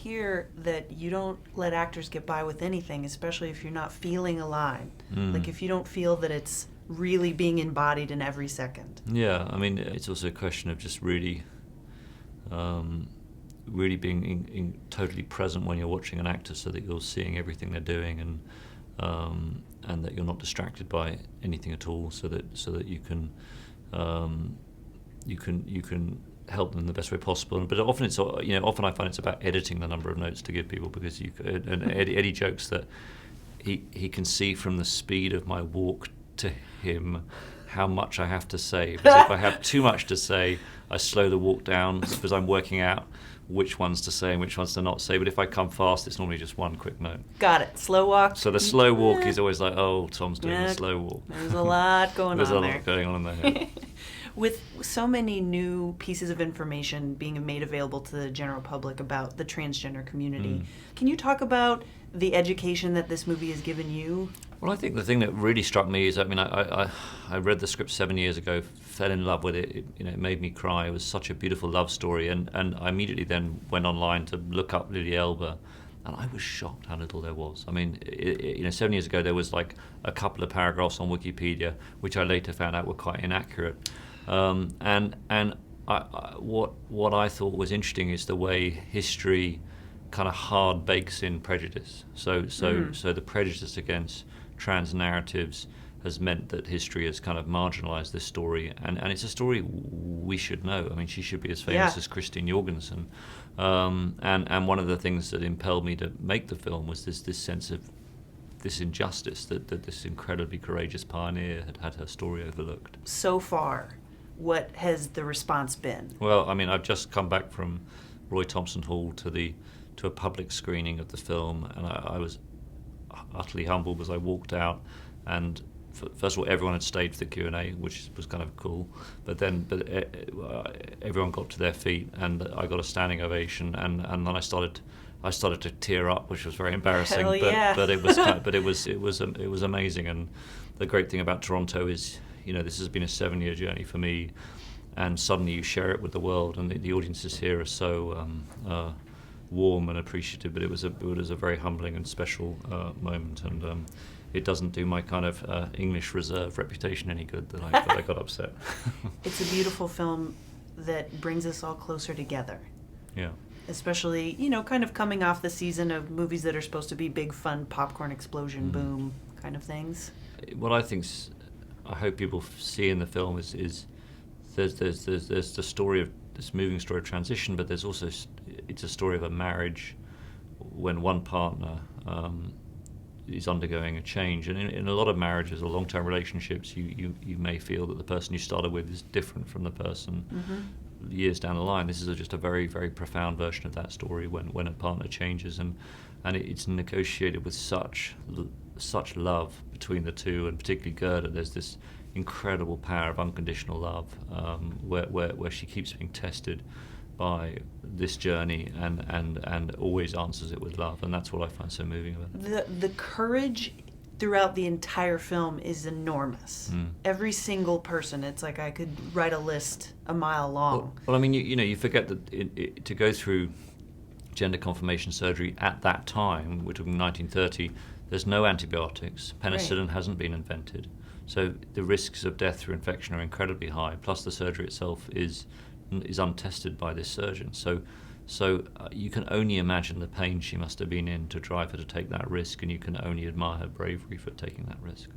hear that you don't let actors get by with anything, especially if you're not feeling a line. Like if you don't feel that it's really being embodied in every second. Yeah, I mean, it's also a question of just really really being totally present when you're watching an actor, so that you're seeing everything they're doing, and that you're not distracted by anything at all, so that you can help them in the best way possible. But often often I find it's about editing the number of notes to give people, because Eddie jokes that he can see from the speed of my walk to him how much I have to say. Because if I have too much to say, I slow the walk down, because I'm working out which ones to say and which ones to not say. But if I come fast, it's normally just one quick note. Got it. Slow walk. So the slow walk is always like, oh, Tom's doing the slow walk. There's a lot going on there. There's a lot going on in there. Yeah. With so many new pieces of information being made available to the general public about the transgender community, can you talk about the education that this movie has given you? Well, I think the thing that really struck me is, I read the script 7 years ago, fell in love with it. It made me cry. It was such a beautiful love story, and I immediately then went online to look up Lily Elba, and I was shocked how little there was. I mean, 7 years ago there was like a couple of paragraphs on Wikipedia, which I later found out were quite inaccurate. What I thought was interesting is the way history kind of hard bakes in prejudice. So the prejudice against trans narratives has meant that history has kind of marginalized this story, and it's a story we should know. I mean, she should be as famous as Christine Jorgensen. And one of the things that impelled me to make the film was this sense of this injustice that this incredibly courageous pioneer had her story overlooked. So far, what has the response been? Well, I mean, I've just come back from Roy Thompson Hall to a public screening of the film, and I was utterly humbled as I walked out. And first of all, everyone had stayed for the Q&A, which was kind of cool. But everyone got to their feet, and I got a standing ovation. And then I started to tear up, which was very embarrassing. Hell yeah. But it was amazing. And the great thing about Toronto is, this has been a 7-year journey for me, and suddenly you share it with the world, and the audiences here are so warm and appreciative. But it was a very humbling and special moment, and it doesn't do my kind of English reserve reputation any good that I got upset. It's a beautiful film that brings us all closer together. Yeah. Especially, kind of coming off the season of movies that are supposed to be big, fun, popcorn explosion, boom kind of things. What I hope people see in the film is there's the story of this moving story of transition, but there's also, it's a story of a marriage when one partner is undergoing a change. And in a lot of marriages or long-term relationships, you may feel that the person you started with is different from the person years down the line. This is just a very, very profound version of that story when a partner changes, and it's negotiated with such love between the two, and particularly Gerda. There's this incredible power of unconditional love, where she keeps being tested by this journey and always answers it with love, and that's what I find so moving about it. The courage throughout the entire film is enormous. Every single person, it's like I could write a list a mile long. Well, I mean, you forget that to go through gender confirmation surgery at that time, we're talking 1930, there's no antibiotics, penicillin hasn't been invented, so the risks of death through infection are incredibly high, plus the surgery itself is untested by this surgeon. So you can only imagine the pain she must have been in to drive her to take that risk, and you can only admire her bravery for taking that risk.